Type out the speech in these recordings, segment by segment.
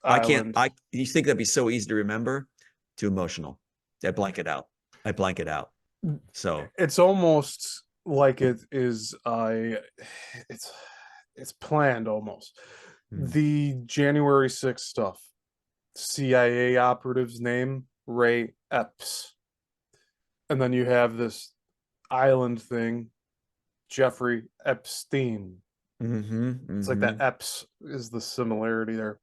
Island. You think that'd be so easy to remember? Too emotional. I blank it out. I blank it out. So, It's almost like it is it's it's planned almost. mm, The January 6th stuff. CIA operative's name, Ray Epps. And then you have this island thing, Jeffrey Epstein. mm-hmm, It's like that mm-hmm. Epps is the similarity there,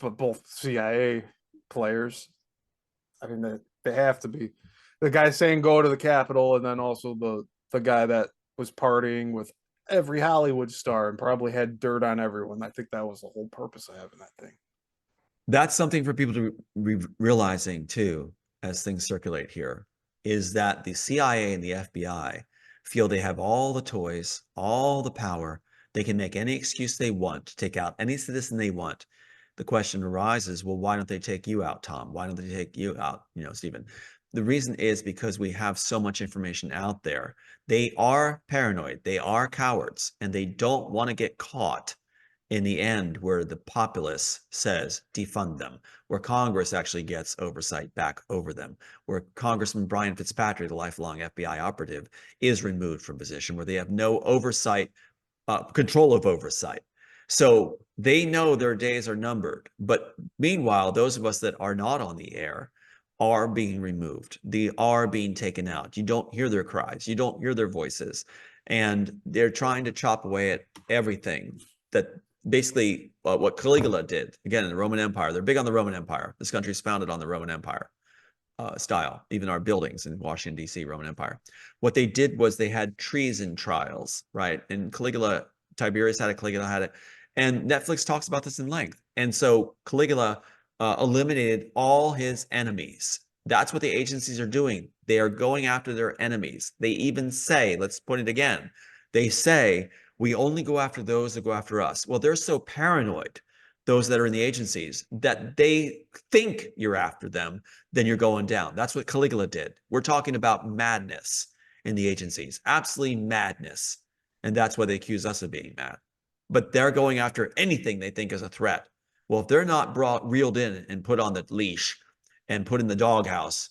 but both CIA players. I mean, they have to be. The guy saying go to the Capitol, and then also the guy that was partying with every Hollywood star and probably had dirt on everyone. I think that was the whole purpose of having that thing. That's something for people to realizing too, as things circulate here, is that the CIA and the FBI feel they have all the toys, all the power. They can make any excuse they want to take out any citizen they want. The question arises, well, why don't they take you out, Tom? Why don't they take you out, Stephen? The reason is because we have so much information out there. They are paranoid, they are cowards, and they don't want to get caught in the end where the populace says defund them, where Congress actually gets oversight back over them, where Congressman Brian Fitzpatrick, the lifelong FBI operative, is removed from position, where they have no oversight, control of oversight. So they know their days are numbered. But meanwhile, those of us that are not on the air are being removed. They are being taken out. You don't hear their cries. You don't hear their voices. And they're trying to chop away at everything that basically what Caligula did, again, in the Roman Empire. They're big on the Roman Empire. This country is founded on the Roman Empire style, even our buildings in Washington, D.C., Roman Empire. What they did was they had treason trials, right? And Caligula, Tiberius had it, Caligula had it. And Netflix talks about this in length. And so Caligula eliminated all his enemies. That's what the agencies are doing. They are going after their enemies. They even say, let's put it again, they say, we only go after those that go after us. Well, they're so paranoid, those that are in the agencies, that they think you're after them, then you're going down. That's what Caligula did. We're talking about madness in the agencies, absolutely madness. And that's why they accuse us of being mad. But they're going after anything they think is a threat. Well, if they're not reeled in and put on the leash and put in the doghouse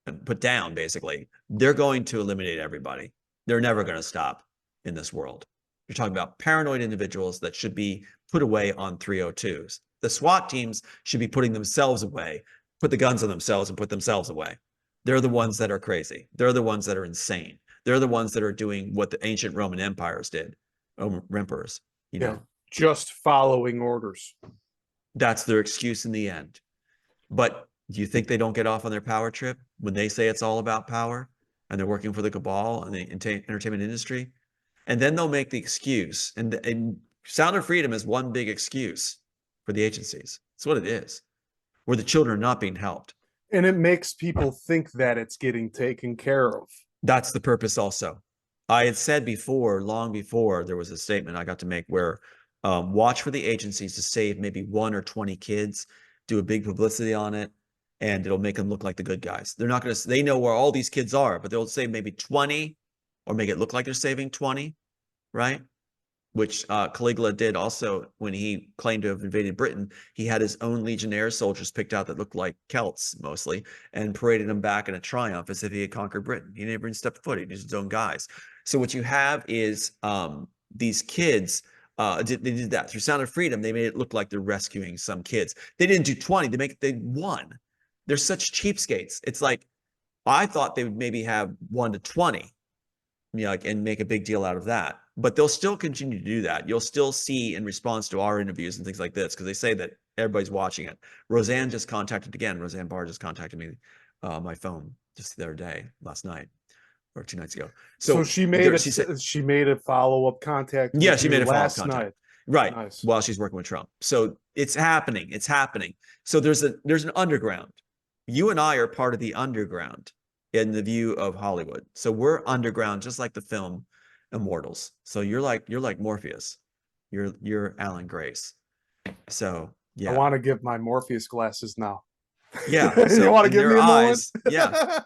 and put down, basically, they're going to eliminate everybody. They're never going to stop in this world. You're talking about paranoid individuals that should be put away on 302s. The SWAT teams should be putting themselves away, put the guns on themselves and put themselves away. They're the ones that are crazy. They're the ones that are insane. They're the ones that are doing what the ancient Roman empires did, emperors, you Yeah, know. just following orders. That's their excuse in the end. But do you think they don't get off on their power trip when they say it's all about power and they're working for the cabal and the entertainment industry? And then they'll make the excuse. And Sound of Freedom is one big excuse for the agencies. It's what it is, where the children are not being helped. And it makes people think that it's getting taken care of. That's the purpose also. I had said before, long before, there was a statement I got to make where watch for the agencies to save maybe 1 or 20 kids, do a big publicity on it, and it'll make them look like the good guys. They're not going to, they know where all these kids are, but they'll say maybe 20 or make it look like they're saving 20, right? Which Caligula did also when he claimed to have invaded Britain. He had his own legionnaire soldiers picked out that looked like Celts mostly and paraded them back in a triumph as if he had conquered Britain. He never even stepped foot. He did his own guys. So what you have is these kids, they did that. Through Sound of Freedom, they made it look like they're rescuing some kids. They didn't do 20. They won. They're such cheapskates. It's like, I thought they would maybe have 1 to 20, like, and make a big deal out of that. But they'll still continue to do that. You'll still see in response to our interviews and things like this, because they say that everybody's watching it. Roseanne just contacted again. Roseanne Barr just contacted me, my phone just the other day, last night or 2 nights ago. So So she said, she made a follow-up contact yeah, with she you made a follow-up last contact, night. right, Nice. while she's working with Trump. So it's happening. It's happening. So there's an underground. You and I are part of the underground in the view of Hollywood. So we're underground, just like the film Immortals. So you're like Morpheus. You're Alan Grace. So I yeah. want to give my Morpheus glasses now. Yeah. You So want to in give me their a moment? eyes, yeah.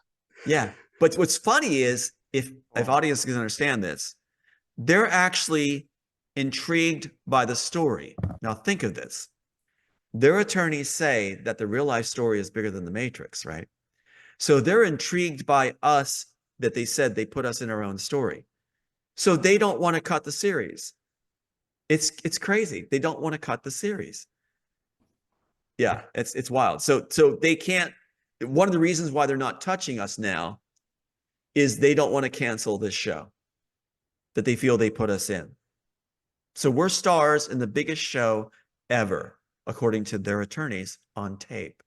Yeah. But what's funny is if audiences can understand this, they're actually intrigued by the story. Now think of this. their attorneys say that the real life story is bigger than the Matrix, right? So they're intrigued by us that they said they put us in our own story. So they don't want to cut the series. It's crazy. They don't want to cut the series. Yeah, it's wild. So they can't. One of the reasons why they're not touching us now is they don't want to cancel this show that they feel they put us in. So we're stars in the biggest show ever, according to their attorneys on tape.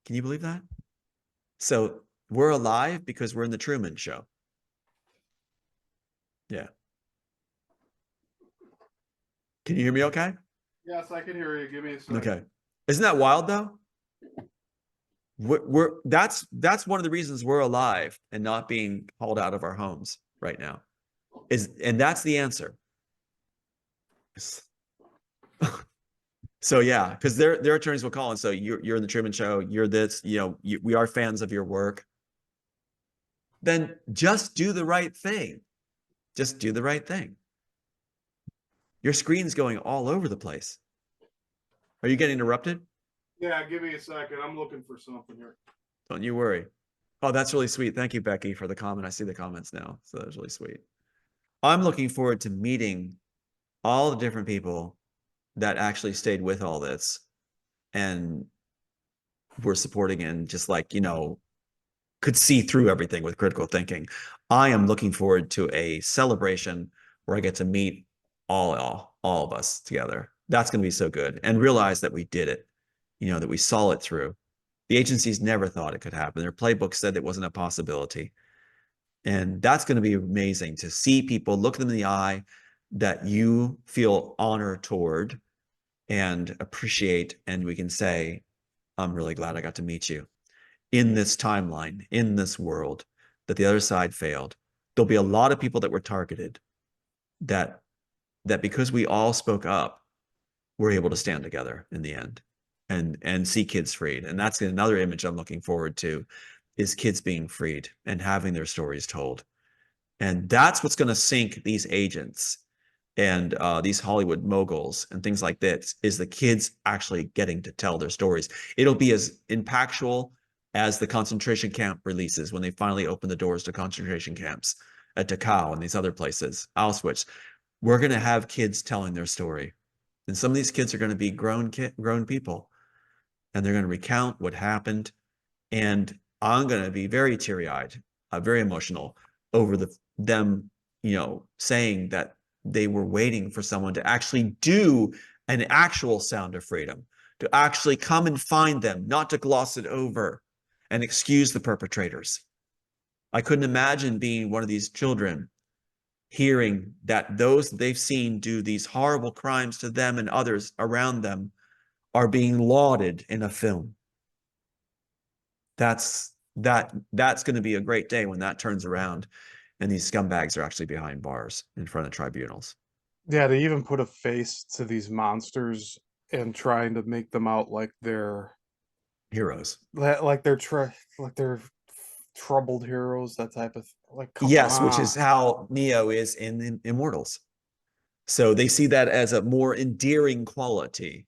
Can you believe that? So we're alive because we're in the Truman Show. Yeah. Can you hear me okay? Yes, I can hear you. Give me a second. Okay. Isn't that wild though? That's one of the reasons we're alive and not being hauled out of our homes right now. And that's the answer. So yeah, because their attorneys will call and say you're in the Truman Show, you're this, we are fans of your work. Then just do the right thing. Just do the right thing. Your screen's going all over the place. Are you getting interrupted? Yeah, give me a second. I'm looking for something here. Don't you worry. Oh, that's really sweet. Thank you, Becky, for the comment. I see the comments now. So that's really sweet. I'm looking forward to meeting all the different people that actually stayed with all this and were supporting and just like, could see through everything with critical thinking. I am looking forward to a celebration where I get to meet all of us together. That's going to be so good and realize that we did it, that we saw it through. The agencies never thought it could happen. Their playbook said it wasn't a possibility. And that's going to be amazing to see people look them in the eye that you feel honor toward and appreciate. And we can say, I'm really glad I got to meet you in this timeline, in this world, that the other side failed. There'll be a lot of people that were targeted that because we all spoke up, we're able to stand together in the end and see kids freed. And that's another image I'm looking forward to, is kids being freed and having their stories told. And that's what's going to sink these agents and these Hollywood moguls and things like this, is the kids actually getting to tell their stories. It'll be as impactful as the concentration camp releases when they finally open the doors to concentration camps at Dachau and these other places, Auschwitz. We're going to have kids telling their story. And some of these kids are going to be grown people, and they're going to recount what happened. And I'm going to be very teary-eyed, very emotional over them, saying that they were waiting for someone to actually do an actual Sound of Freedom, to actually come and find them, not to gloss it over and excuse the perpetrators. I couldn't imagine being one of these children, hearing that those they've seen do these horrible crimes to them and others around them are being lauded in a film. That's going to be a great day when that turns around and these scumbags are actually behind bars in front of tribunals. Yeah, they even put a face to these monsters and trying to make them out like they're Heroes. like they're troubled heroes, that type of like. Come Yes, on. which is how Neo is in Immortals. So they see that as a more endearing quality.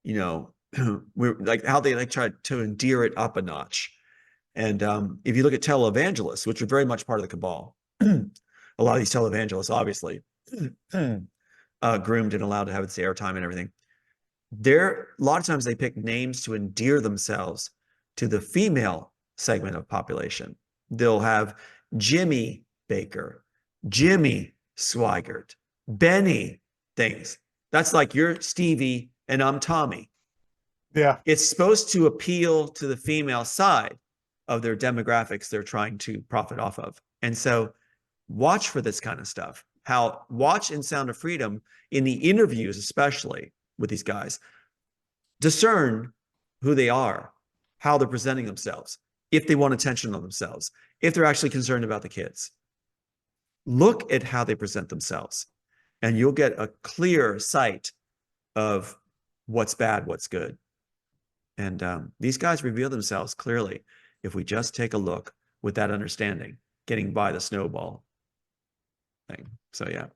We're like how they try to endear it up a notch. And if you look at televangelists, which are very much part of the cabal, a lot of these televangelists, obviously, groomed and allowed to have its airtime and everything. A lot of times they pick names to endear themselves to the female segment of population. They'll have Jimmy Baker, Jimmy Swigert, Benny things. That's like you're Stevie and I'm Tommy. Yeah. It's supposed to appeal to the female side of their demographics they're trying to profit off of. And so watch for this kind of stuff. Watch in Sound of Freedom, in the interviews, especially with these guys, discern who they are, how they're presenting themselves, if they want attention on themselves, if they're actually concerned about the kids. Look at how they present themselves, and you'll get a clear sight of what's bad, what's good. And these guys reveal themselves clearly if we just take a look with that understanding, getting by the snowball thing. So yeah.